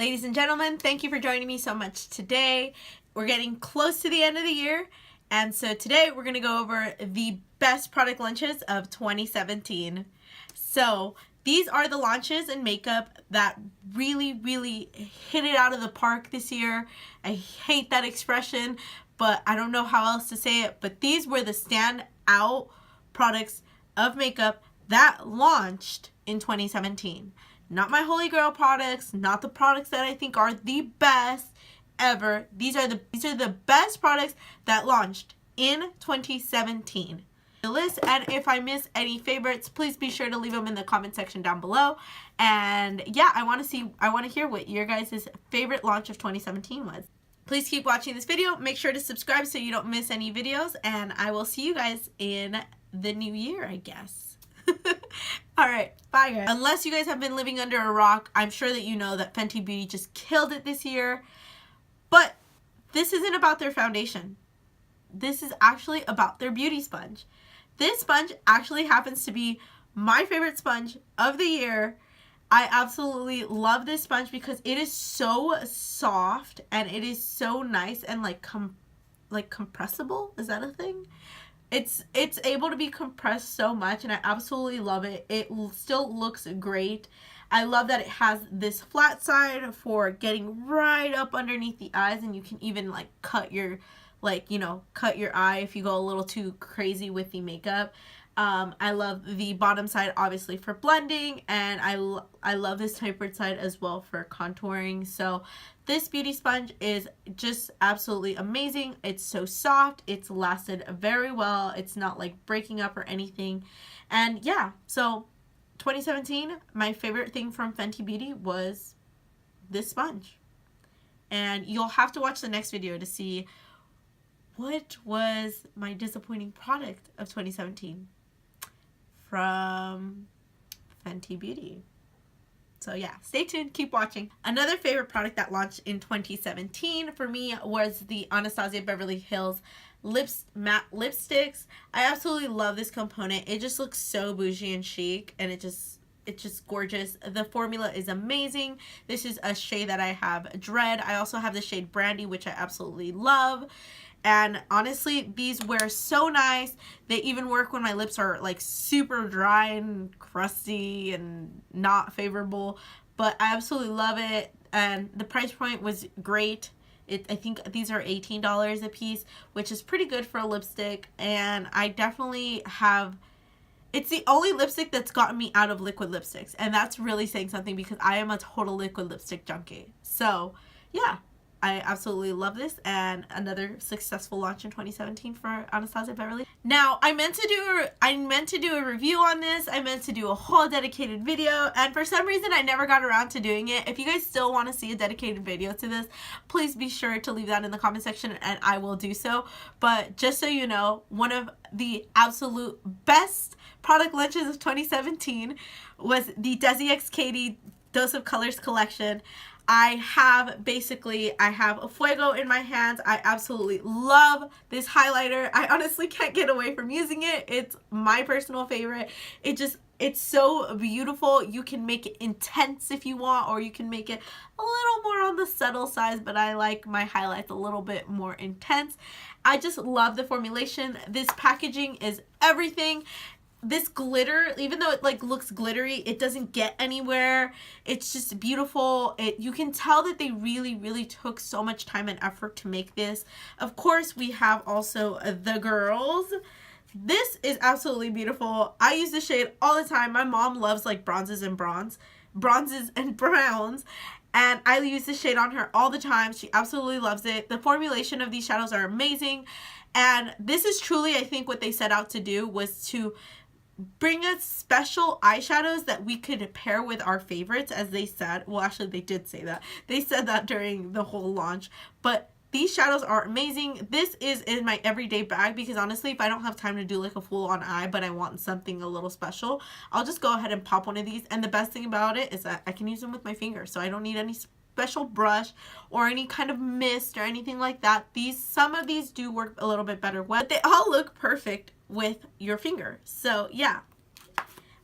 Ladies and gentlemen, thank you for joining me so much today. We're getting close to the end of the year, and so today we're going to go over the best product launches of 2017. So these are the launches in makeup that really hit it out of the park this year. I hate that expression, but I don't know how else to say it, but these were the standout products of makeup that launched in 2017. Not my holy grail products, not the products that I think are the best ever. These are the best products that launched in 2017. The list, and if I miss any favorites, please be sure to leave them in the comment section down below. And yeah, I want to hear what your guys' favorite launch of 2017 was. Please keep watching this video. Make sure to subscribe so you don't miss any videos, and I will see you guys in the new year, I guess. Alright, bye guys. Unless you guys have been living under a rock, I'm sure that you know that Fenty Beauty just killed it this year. But this isn't about their foundation. This is actually about their beauty sponge. This sponge actually happens to be my favorite sponge of the year. I absolutely love this sponge because it is so soft and it is so nice and like compressible. Is that a thing? It's able to be compressed so much, and I absolutely love it. It still looks great. I love that it has this flat side for getting right up underneath the eyes, and you can even like cut your eye if you go a little too crazy with the makeup. I love the bottom side obviously for blending, and I love this tapered side as well for contouring. So this beauty sponge is just absolutely amazing. It's so soft. It's lasted very well. It's not like breaking up or anything. And yeah, so 2017, my favorite thing from Fenty Beauty was this sponge. And you'll have to watch the next video to see what was my disappointing product of 2017 from Fenty Beauty. So yeah, stay tuned, keep watching. Another favorite product that launched in 2017 for me was the Anastasia Beverly Hills matte lipsticks. I absolutely love this component. It just looks so bougie and chic, and it's just gorgeous. The formula is amazing. This is a shade that I have, Dread. I also have the shade Brandy, which I absolutely love. And honestly, these wear so nice. They even work when my lips are like super dry and crusty and not favorable. But I absolutely love it. And the price point was great. I think these are $18 a piece, which is pretty good for a lipstick. And I definitely have... It's the only lipstick that's gotten me out of liquid lipsticks. And that's really saying something because I am a total liquid lipstick junkie. So, yeah. I absolutely love this, and another successful launch in 2017 for Anastasia Beverly. Now, I meant to do a review on this. I meant to do a whole dedicated video, and for some reason I never got around to doing it. If you guys still want to see a dedicated video to this, please be sure to leave that in the comment section and I will do so. But just so you know, one of the absolute best product launches of 2017 was the Desi X Katy Dose of Colors collection. I have a Fuego in my hands. I absolutely love this highlighter. I honestly can't get away from using it. It's my personal favorite. It's so beautiful. You can make it intense if you want, or you can make it a little more on the subtle side, but I like my highlights a little bit more intense. I just love the formulation. This packaging is everything. This glitter, even though it like looks glittery, it doesn't get anywhere. It's just beautiful. You can tell that they really took so much time and effort to make this. Of course, we have also the girls. This is absolutely beautiful. I use this shade all the time. My mom loves like bronzes and browns, and I use this shade on her all the time. She absolutely loves it. The formulation of these shadows are amazing, and this is truly, I think, what they set out to do was to bring us special eyeshadows that we could pair with our favorites, as they said. Well, actually, they did say that. They said that during the whole launch. But these shadows are amazing. This is in my everyday bag because honestly, if I don't have time to do like a full-on eye, but I want something a little special, I'll just go ahead and pop one of these. And the best thing about it is that I can use them with my fingers, so I don't need any special brush or any kind of mist or anything like that. Some of these do work a little bit better, but they all look perfect with your finger. So yeah,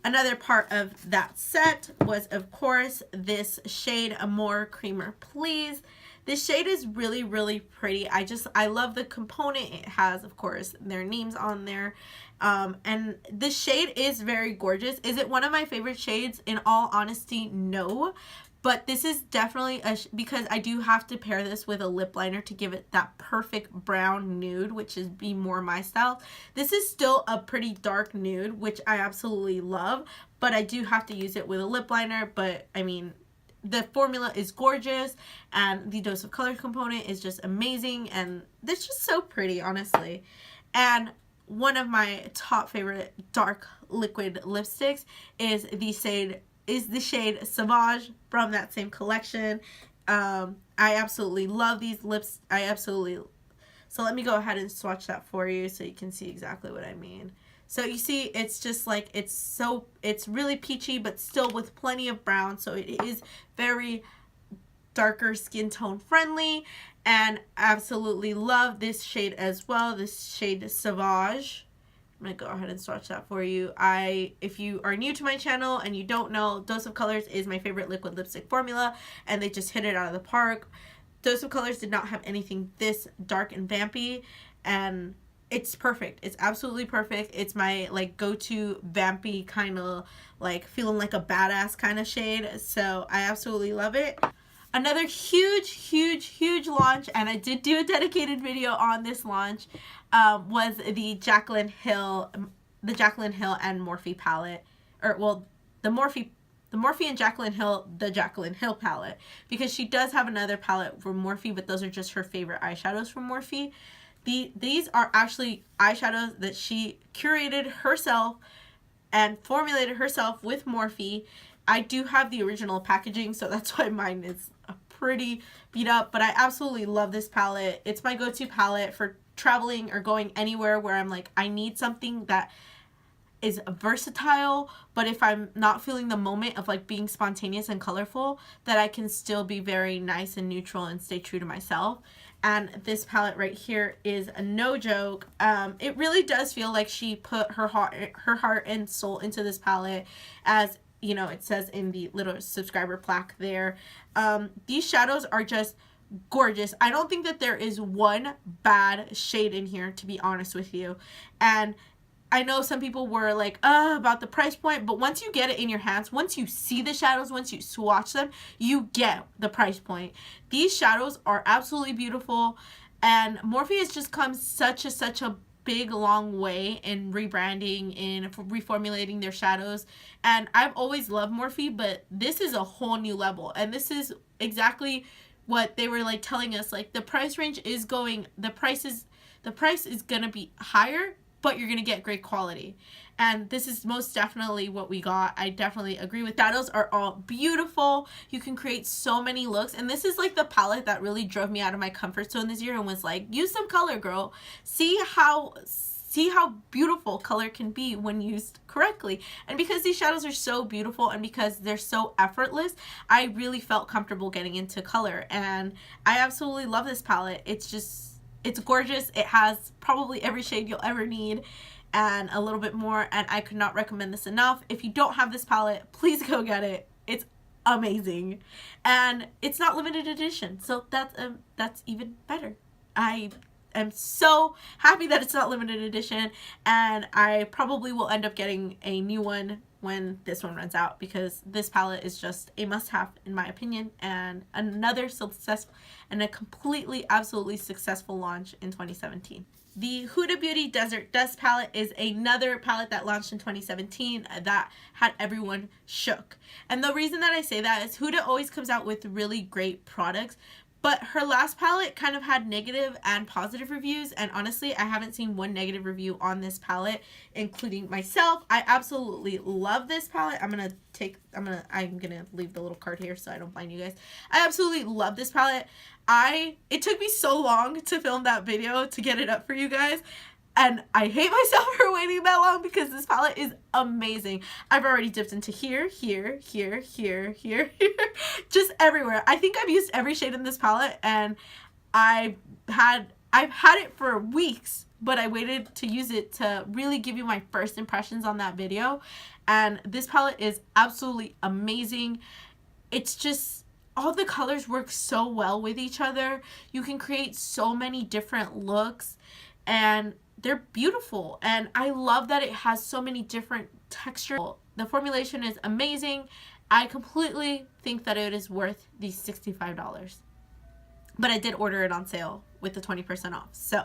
Another part of that set was, of course, this shade Amore Creamer Please. This shade is really, really pretty. I love the component. It has, of course, their names on there. And this shade is very gorgeous. Is it one of my favorite shades? In all honesty, no. But this is definitely because I do have to pair this with a lip liner to give it that perfect brown nude, which is be more my style. This is still a pretty dark nude, which I absolutely love, but I do have to use it with a lip liner. But I mean, the formula is gorgeous and the dose of color component is just amazing, and it's just so pretty, honestly. And one of my top favorite dark liquid lipsticks is the shade Sauvage from that same collection. I absolutely love these lips. So let me go ahead and swatch that for you so you can see exactly what I mean. So you see, it's just like, it's really peachy, but still with plenty of brown. So it is very darker skin tone friendly, and absolutely love this shade as well. This shade Sauvage. I'm going to go ahead and swatch that for you. If you are new to my channel and you don't know, Dose of Colors is my favorite liquid lipstick formula, and they just hit it out of the park. Dose of Colors did not have anything this dark and vampy, and it's perfect. It's absolutely perfect. It's my like go-to vampy kind of like feeling like a badass kind of shade. So I absolutely love it. Another huge launch, and I did do a dedicated video on this launch, was the Jaclyn Hill and Morphe palette, or well, the Morphe and Jaclyn Hill, the Jaclyn Hill palette, because she does have another palette from Morphe, but those are just her favorite eyeshadows from Morphe. These are actually eyeshadows that she curated herself and formulated herself with Morphe. I do have the original packaging, so that's why mine is pretty beat up, but I absolutely love this palette. It's my go-to palette for traveling or going anywhere where I'm like, I need something that is versatile, but if I'm not feeling the moment of like being spontaneous and colorful, that I can still be very nice and neutral and stay true to myself. And this palette right here is a no joke. It really does feel like she put her heart and soul into this palette, as you know, it says in the little subscriber plaque there. These shadows are just gorgeous. I don't think that there is one bad shade in here, to be honest with you. And I know some people were like, about the price point, but once you get it in your hands, once you see the shadows, once you swatch them, you get the price point. These shadows are absolutely beautiful, and Morphe has just come such a big long way in rebranding, in reformulating their shadows, and I've always loved Morphe, but this is a whole new level, and this is exactly what they were like telling us, like the price range is going, the price is gonna be higher, but you're gonna get great quality. And this is most definitely what we got. I definitely agree with that. Shadows are all beautiful. You can create so many looks, and this is like the palette that really drove me out of my comfort zone this year and was like, use some color, girl. See how beautiful color can be when used correctly. And because these shadows are so beautiful and because they're so effortless, I really felt comfortable getting into color, and I absolutely love this palette. It's gorgeous. It has probably every shade you'll ever need and a little bit more, and I could not recommend this enough. If you don't have this palette, please go get it. It's amazing, and it's not limited edition, so that's even better. I am so happy that it's not limited edition, and I probably will end up getting a new one when this one runs out, because this palette is just a must-have in my opinion, and another successful and a completely absolutely successful launch in 2017. The Huda Beauty Desert Dust palette is another palette that launched in 2017 that had everyone shook. And the reason that I say that is Huda always comes out with really great products, but her last palette kind of had negative and positive reviews, and honestly, I haven't seen one negative review on this palette, including myself. I absolutely love this palette. I'm gonna leave the little card here so I don't blind you guys. I absolutely love this palette. It took me so long to film that video to get it up for you guys, and I hate myself for waiting that long because this palette is amazing. I've already dipped into here, just everywhere. I think I've used every shade in this palette, and I I've had it for weeks, but I waited to use it to really give you my first impressions on that video. And this palette is absolutely amazing. It's just, all the colors work so well with each other. You can create so many different looks, and they're beautiful. And I love that it has so many different textures. The formulation is amazing. I completely think that it is worth these $65. But I did order it on sale with the 20% off. So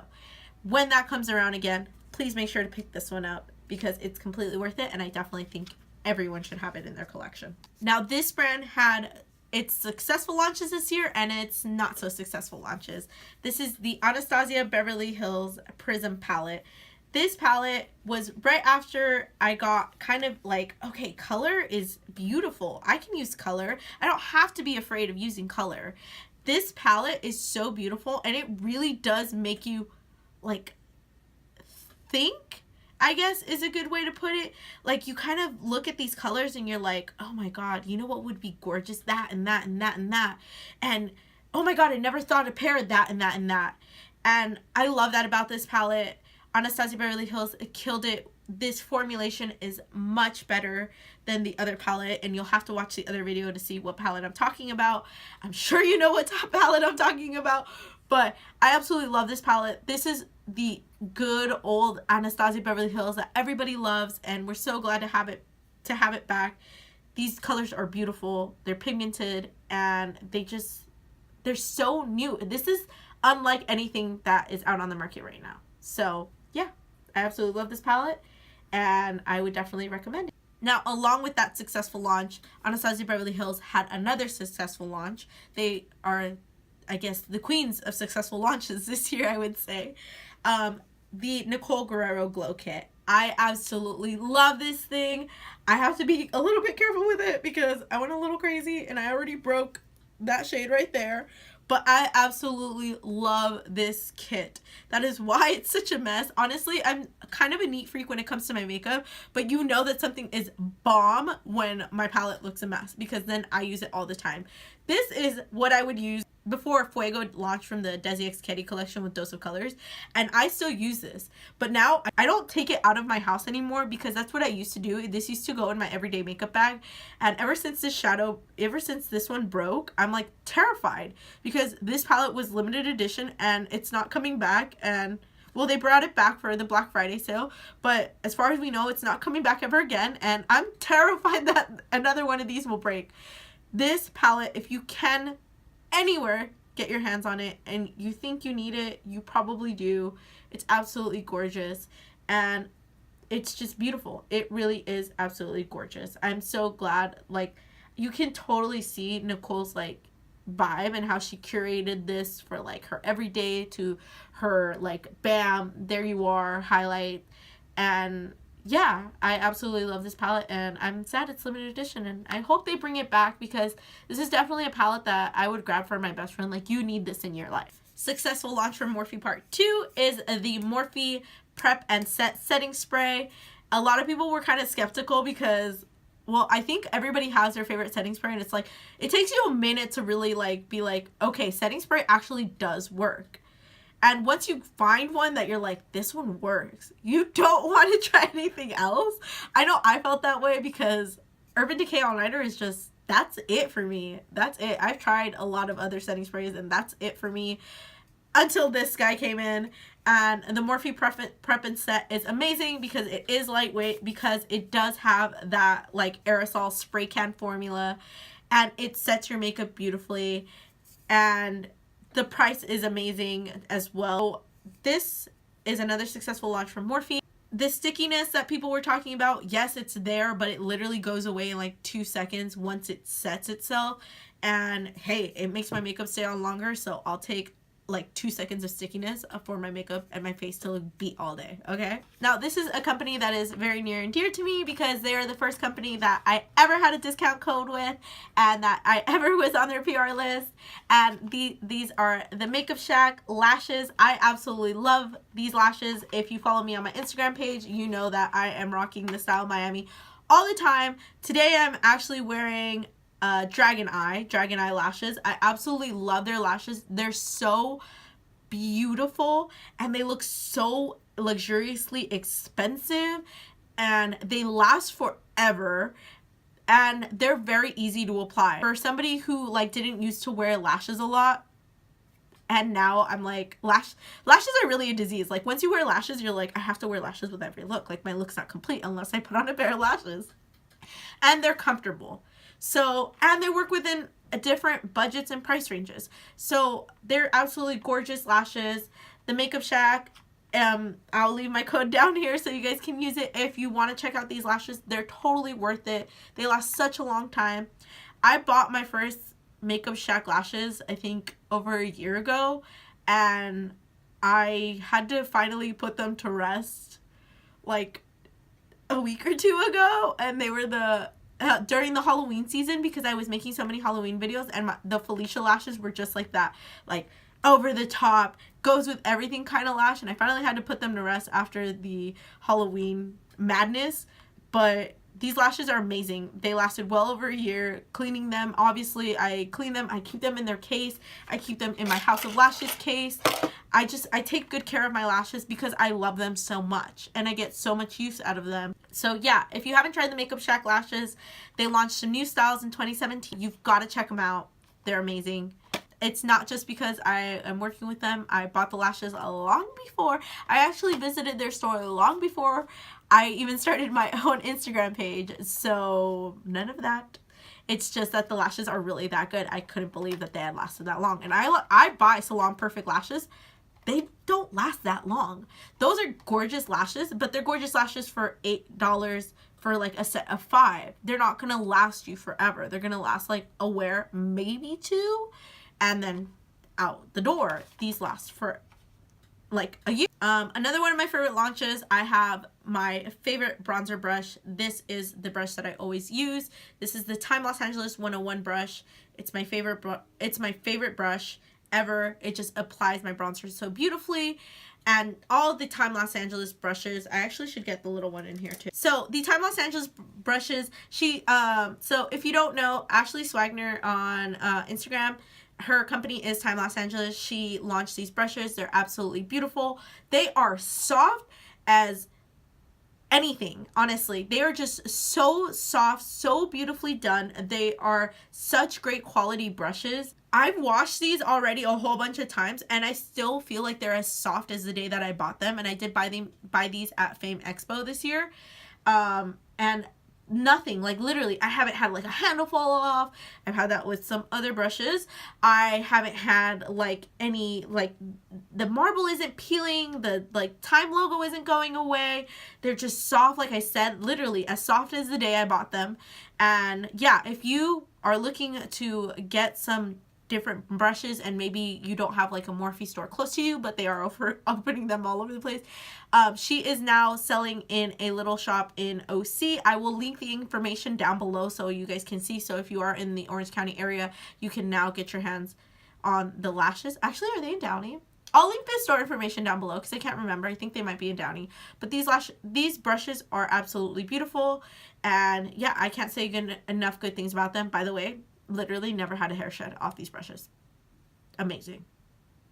when that comes around again, please make sure to pick this one up because it's completely worth it, and I definitely think everyone should have it in their collection. Now, this brand had its successful launches this year and its not so successful launches. This is the Anastasia Beverly Hills Prism palette. This palette was right after I got kind of like, okay, color is beautiful. I can use color. I don't have to be afraid of using color. This palette is so beautiful, and it really does make you like think, I guess is a good way to put it. Like, you kind of look at these colors and you're like, oh my god, you know what would be gorgeous? That and that and that and that. And oh my god, I never thought to pair that and that and that. And I love that about this palette. Anastasia Beverly Hills killed it. This formulation is much better than the other palette, and you'll have to watch the other video to see what palette I'm talking about. I'm sure you know what palette I'm talking about, but I absolutely love this palette. This is the good old Anastasia Beverly Hills that everybody loves, and we're so glad to have it back. These colors are beautiful. They're pigmented, and they're so new. This is unlike anything that is out on the market right now. So yeah, I absolutely love this palette, and I would definitely recommend it. Now, along with that successful launch, Anastasia Beverly Hills had another successful launch. They are, I guess, the queens of successful launches this year, I would say. The Nicole Guerrero Glow Kit. I absolutely love this thing. I have to be a little bit careful with it because I went a little crazy and I already broke that shade right there. But I absolutely love this kit. That is why it's such a mess. Honestly, I'm kind of a neat freak when it comes to my makeup, but you know that something is bomb when my palette looks a mess because then I use it all the time. This is what I would use before Fuego launched from the Desi X Kitty collection with Dose of Colors, and I still use this. But now I don't take it out of my house anymore because that's what I used to do. This used to go in my everyday makeup bag, and ever since this one broke, I'm like terrified because this palette was limited edition and it's not coming back. And well, they brought it back for the Black Friday sale, but as far as we know, it's not coming back ever again, and I'm terrified that another one of these will break. This palette, if you can anywhere get your hands on it and you think you need it, you probably do. It's absolutely gorgeous, and it's just beautiful. It really is absolutely gorgeous. I'm so glad, like, you can totally see Nicole's like vibe and how she curated this for like her everyday to her like bam, there you are highlight. And yeah, I absolutely love this palette, and I'm sad it's limited edition, and I hope they bring it back because this is definitely a palette that I would grab for my best friend. Like, you need this in your life. Successful launch for Morphe Part 2 is the Morphe Prep and Set Setting Spray. A lot of people were kind of skeptical because, well, I think everybody has their favorite setting spray, and it's like, it takes you a minute to really like be like, okay, setting spray actually does work. And once you find one that you're like, this one works, you don't want to try anything else. I know I felt that way because Urban Decay All Nighter is just, that's it for me. That's it. I've tried a lot of other setting sprays and that's it for me until this guy came in. And the Morphe Prep and Set is amazing because it is lightweight, because it does have that like aerosol spray can formula, and it sets your makeup beautifully, and the price is amazing as well. This is another successful launch from Morphe. The stickiness that people were talking about, yes, it's there, but it literally goes away in like 2 seconds once it sets itself. And hey, it makes my makeup stay on longer, so I'll take like 2 seconds of stickiness for my makeup and my face to look beat all day, okay? Now, this is a company that is very near and dear to me because they are the first company that I ever had a discount code with and that I ever was on their PR list. And these are the Makeup Shack lashes. I absolutely love these lashes. If you follow me on my Instagram page, you know that I am rocking the Style Miami all the time. Today, I'm actually wearing Dragon Eye lashes. I absolutely love their lashes. They're so beautiful and they look so luxuriously expensive, and they last forever, and they're very easy to apply. For somebody who like didn't used to wear lashes a lot, and now I'm like, lashes are really a disease. Like once you wear lashes, you're like, I have to wear lashes with every look. Like my look's not complete unless I put on a pair of lashes. And they're comfortable. So, and they work within different budgets and price ranges. So they're absolutely gorgeous lashes. The Makeup Shack, I'll leave my code down here so you guys can use it if you want to check out these lashes. They're totally worth it. They last such a long time. I bought my first Makeup Shack lashes, I think, over a year ago, and I had to finally put them to rest like a week or two ago, and they were the during the Halloween season, because I was making so many Halloween videos, and the Felicia lashes were just like that, like over the top, goes with everything kind of lash, and I finally had to put them to rest after the Halloween madness. But these lashes are amazing. They lasted well over a year. Cleaning them, obviously I clean them, I keep them in their case, I keep them in my House of Lashes case. I take good care of my lashes because I love them so much and I get so much use out of them. So yeah, if you haven't tried the Makeup Shack lashes, they launched some new styles in 2017. You've got to check them out. They're amazing. It's not just because I am working with them. I bought the lashes long before. I actually visited their store long before I even started my own Instagram page. So none of that. It's just that the lashes are really that good. I couldn't believe that they had lasted that long. And I buy Salon Perfect lashes. They don't last that long. Those are gorgeous lashes, but they're gorgeous lashes for $8 for like a set of 5. They're not going to last you forever. They're going to last like a wear, maybe 2, and then out the door. These last for like a year. Another one of my favorite launches, I have my favorite bronzer brush. This is the brush that I always use. This is the Time Los Angeles 101 brush. It's my favorite brush ever. It just applies my bronzer so beautifully. And all the Time Los Angeles brushes, I actually should get the little one in here too. So the Time Los Angeles brushes, so if you don't know, Ashley Swagner on Instagram, her company is Time Los Angeles. She launched these brushes. They're absolutely beautiful. They are soft as anything, honestly. They are just so soft, so beautifully done. They are such great quality brushes. I've washed these already a whole bunch of times and I still feel like they're as soft as the day that I bought them. And I did buy these at Fame Expo this year. And nothing, like literally, I haven't had like a handle fall off. I've had that with some other brushes. I haven't had like any, like the marble isn't peeling, the like Time logo isn't going away. They're just soft, like I said, literally as soft as the day I bought them. And yeah, if you are looking to get some different brushes and maybe you don't have like a Morphe store close to you, but they are opening them all over the place, she is now selling in a little shop in OC. I will link the information down below so you guys can see. So if you are in the Orange County area, you can now get your hands on the lashes. Actually, are they in Downey? I'll link the store information down below because I can't remember. I think they might be in Downey. But these brushes are absolutely beautiful, and yeah, I can't say enough good things about them. By the way, literally never had a hair shed off these brushes. Amazing.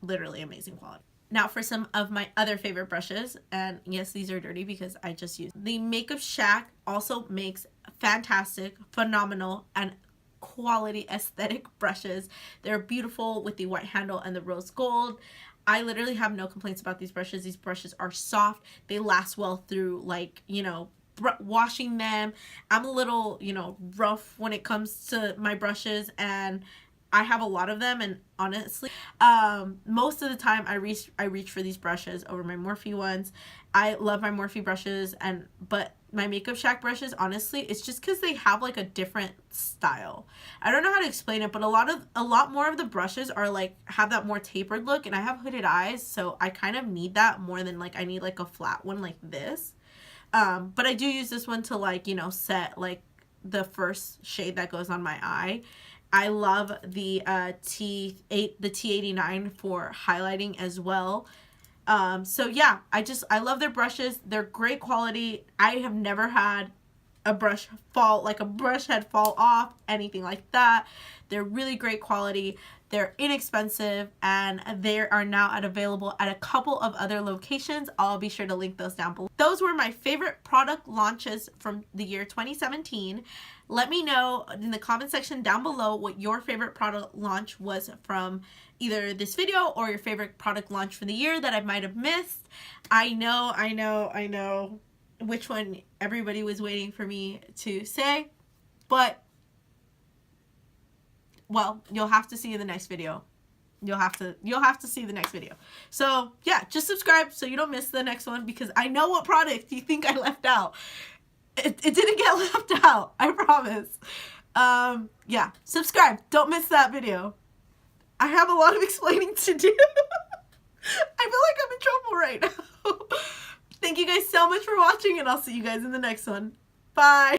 Literally amazing quality. Now for some of my other favorite brushes, and yes, these are dirty because I just used. The Makeup Shack also makes fantastic, phenomenal, and quality aesthetic brushes. They're beautiful with the white handle and the rose gold. I literally have no complaints about these brushes. These brushes are soft. They last well through, like, you know, washing them. I'm a little, you know, rough when it comes to my brushes, and I have a lot of them, and honestly, most of the time I reach for these brushes over my Morphe ones. I love my Morphe brushes, but my Makeup Shack brushes, honestly, it's just because they have like a different style. I don't know how to explain it, but a lot more of the brushes are like have that more tapered look, and I have hooded eyes, so I kind of need that more than like I need like a flat one like this. But I do use this one to, like, you know, set like the first shade that goes on my eye. I love the T89 for highlighting as well. So yeah, I love their brushes. They're great quality. I have never had a brush head fall off, anything like that. They're really great quality. They're inexpensive, and they are now available at a couple of other locations. I'll be sure to link those down below. Those were my favorite product launches from the year 2017. Let me know in the comment section down below what your favorite product launch was from either this video or your favorite product launch for the year that I might have missed. I know which one everybody was waiting for me to say, but well, you'll have to see in the next video. You'll have to see the next video. So yeah, just subscribe so you don't miss the next one, because I know what product you think I left out. It didn't get left out, I promise. Yeah, subscribe. Don't miss that video. I have a lot of explaining to do. I feel like I'm in trouble right now. Thank you guys so much for watching, and I'll see you guys in the next one. Bye.